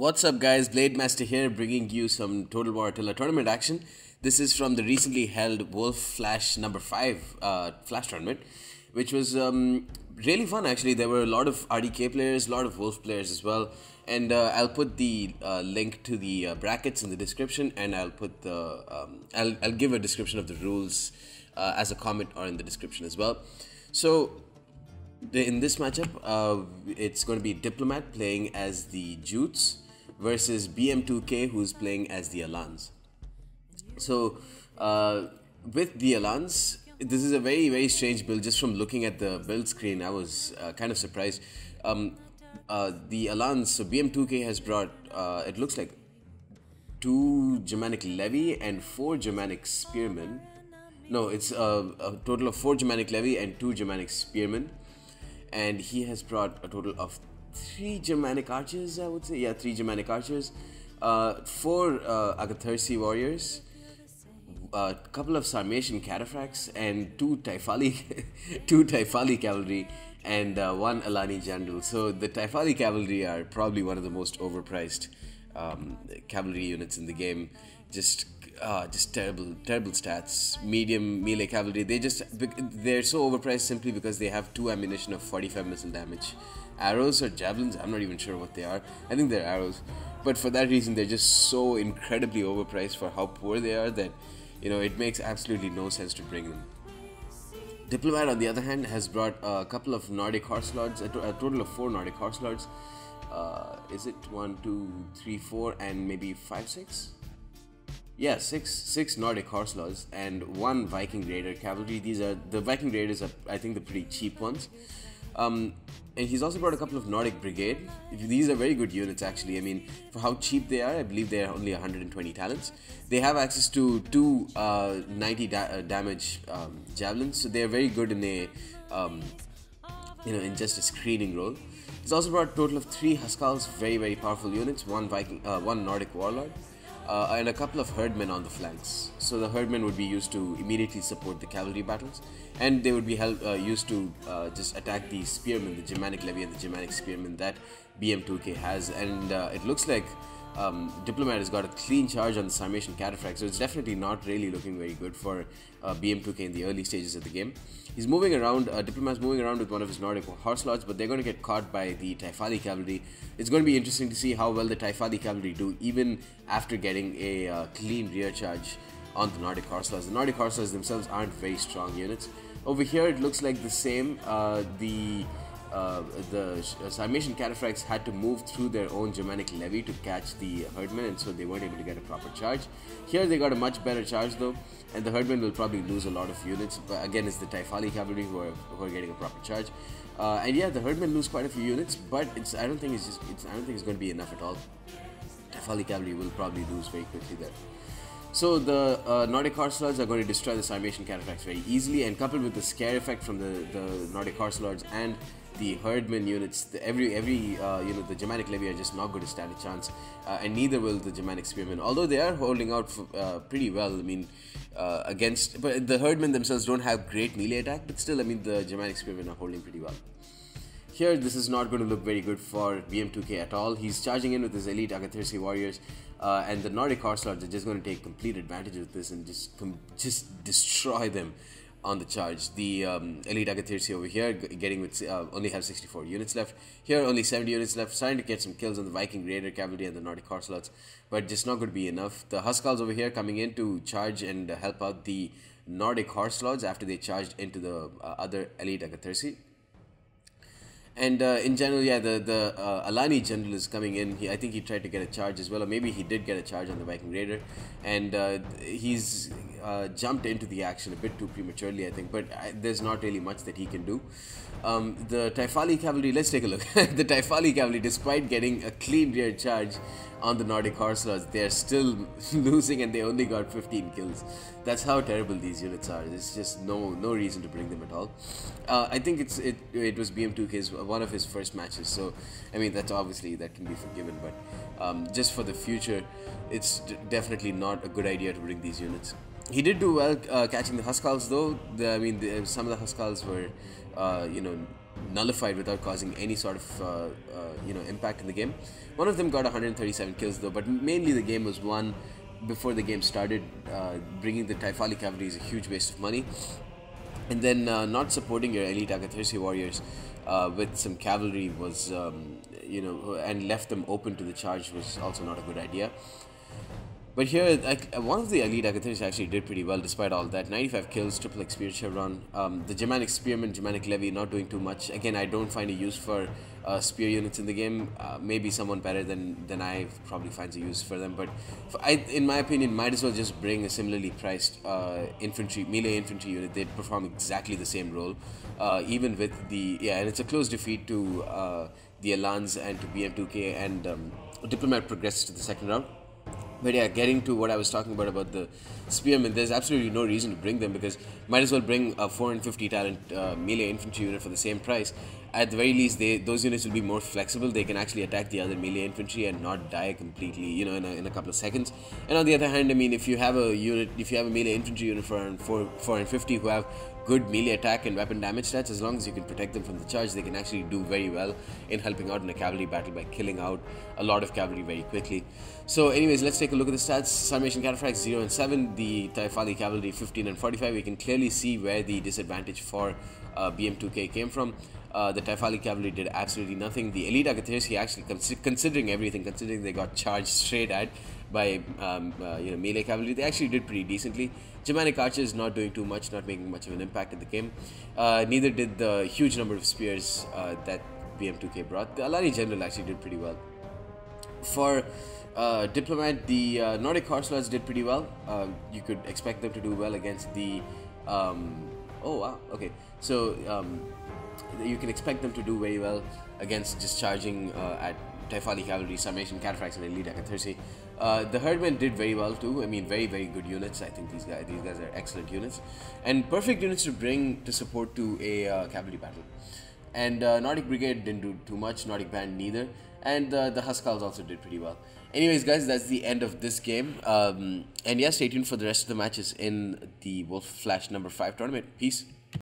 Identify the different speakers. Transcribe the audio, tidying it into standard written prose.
Speaker 1: What's up guys, Blade Master here bringing you some Total War Attila tournament action. This is from the recently held Wolf Flash number 5 Flash tournament, which was really fun actually. There were a lot of RDK players, a lot of Wolf players as well, and I'll put the link to the brackets in the description, and I'll put the I'll give a description of the rules as a comment or in the description as well. So in this matchup, it's going to be Diplomatt playing as the Jutes versus BM2K, who's playing as the Alans. So with the Alans, this is a very strange build. Just from looking at the build screen, I was kind of surprised. The Alans, so BM2K has brought, it looks like 2 Germanic Levy and 4 Germanic Spearmen. No, it's a total of 4 Germanic Levy and 2 Germanic Spearmen. And he has brought a total of 3 Germanic Archers, I would say. Yeah, 3 Germanic Archers, 4 Agatharsi Warriors, a couple of Sarmatian Cataphracts, and 2 Typhali Cavalry, and 1 Alani General. So the Typhali Cavalry are probably one of the most overpriced cavalry units in the game. Just terrible stats. Medium melee cavalry, they're so overpriced simply because they have 2 ammunition of 45 missile damage. Arrows or javelins, I'm not even sure what they are. I think they're arrows, but for that reason they're just so incredibly overpriced for how poor they are that, you know, it makes absolutely no sense to bring them. Diplomat, on the other hand, has brought a couple of Nordic Horse Lords, a total of 4 Nordic Horse Lords. Is it 1, 2, 3, 4, and maybe 5, 6? Yeah, six Nordic Horse Lords and 1 Viking Raider Cavalry. The Viking Raiders are, I think, the pretty cheap ones. And he's also brought a couple of Nordic Brigade. These are very good units actually. I mean, for how cheap they are, I believe they are only 120 talents. They have access to 2 90 damage javelins, so they are very good in a in just a screening role. He's also brought a total of 3 Huskals, very powerful units, 1 Nordic Warlord, and a couple of Herdmen on the flanks. So the Herdmen would be used to immediately support the cavalry battles, and they would be used to just attack the Spearmen, the Germanic Levy and the Germanic Spearmen that BM2K has. And it looks like Diplomat has got a clean charge on the Sarmatian Cataphract, so it's definitely not really looking very good for BM2K in the early stages of the game. He's moving around, Diplomat's moving around with one of his Nordic Horse Lords, but they're going to get caught by the Typhali Cavalry. It's going to be interesting to see how well the Typhali Cavalry do, even after getting a clean rear charge on the Nordic Horse Lords. The Nordic Horse Lords themselves aren't very strong units. Over here it looks like the same. The Sarmatian Cataphracts had to move through their own Germanic Levy to catch the Herdmen, and so they weren't able to get a proper charge. Here they got a much better charge though, and the Herdmen will probably lose a lot of units. But again, it's the Typhali Cavalry who are getting a proper charge. And yeah, the Herdmen lose quite a few units, but I don't think it's going to be enough at all. Typhali Cavalry will probably lose very quickly there. So the Nordic Horse Lords are going to destroy the Sarmatian Cataphracts very easily, and coupled with the scare effect from the Nordic Horse Lords and the Herdmen units, the Germanic Levy are just not going to stand a chance, and neither will the Germanic Spearmen, although they are holding out pretty well. I mean, but the Herdmen themselves don't have great melee attack, but still, I mean, the Germanic Spearmen are holding pretty well. Here, this is not going to look very good for BM2K at all. He's charging in with his elite Agatharsi Warriors, and the Nordic Horse Lords are just going to take complete advantage of this and just destroy them on the charge. The elite Agatharsi over here getting with only have 64 units left. Here only 70 units left, starting to get some kills on the Viking Raider Cavalry and the Nordic Horse Lords, but just not going to be enough. The Huskals over here coming in to charge and help out the Nordic Horse Lords after they charged into the other elite Agatharsi. And in general, yeah, the Alani General is coming in. I think he tried to get a charge as well, or maybe he did get a charge on the Viking Raider, and he's jumped into the action a bit too prematurely, I think, but there's not really much that he can do. The Typhali Cavalry, let's take a look. The Typhali Cavalry, despite getting a clean rear charge on the Nordic Horse Lords, they're still losing, and they only got 15 kills. That's how terrible these units are. There's just no reason to bring them at all. I think it was BM2K's one of his first matches, so I mean that can be forgiven, but just for the future, it's definitely not a good idea to bring these units. He did do well catching the Huskals though. Some of the Huskals were nullified without causing any sort of impact in the game. One of them got 137 kills though, but mainly the game was won before the game started. Bringing the Taifali cavalry is a huge waste of money, and then not supporting your elite Agathirsi warriors with some cavalry was and left them open to the charge was also not a good idea. But here, one of the elite Agathirsi actually did pretty well despite all that. 95 kills, triple experience chevron. The Germanic Spearman, Germanic Levy, not doing too much. Again, I don't find a use for spear units in the game. Maybe someone better than I probably finds a use for them. But in my opinion, might as well just bring a similarly priced melee infantry unit. They'd perform exactly the same role. Even with and it's a close defeat to the Alans and to BM2K, and Diplomatt progresses to the second round. But yeah, getting to what I was talking about the Spearmen, there's absolutely no reason to bring them, because might as well bring a 450 talent melee infantry unit for the same price. At the very least, those units will be more flexible. They can actually attack the other melee infantry and not die completely, in a couple of seconds. And on the other hand, I mean, if you have a melee infantry unit for around 450 who have good melee attack and weapon damage stats, as long as you can protect them from the charge, they can actually do very well in helping out in a cavalry battle by killing out a lot of cavalry very quickly. So anyways, let's take a look at the stats. Sarmatian Cataphracts 0 and 7, the Taifali cavalry 15 and 45. We can clearly see where the disadvantage for BM2K came from. The Taifali cavalry did absolutely nothing. The elite Agathirsi, actually considering everything, considering they got charged straight at by melee cavalry, they actually did pretty decently. Germanic archers not doing too much, not making much of an impact in the game. Neither did the huge number of spears that BM2K brought. The Alani general actually did pretty well. For Diplomatt, the Nordic horse lords did pretty well. You could expect them to do well against the oh wow, okay, so you can expect them to do very well against just charging at Taifali cavalry, Sarmatian Cataphracts, and elite Agathirsi. The herdmen did very well too. I mean, very good units. I think these guys are excellent units and perfect units to bring to support to a cavalry battle. And Nordic Brigade didn't do too much, Nordic Band neither, and the Huskals also did pretty well. Anyways, guys, that's the end of this game. And yeah, stay tuned for the rest of the matches in the Wolf Flash number 5 tournament. Peace.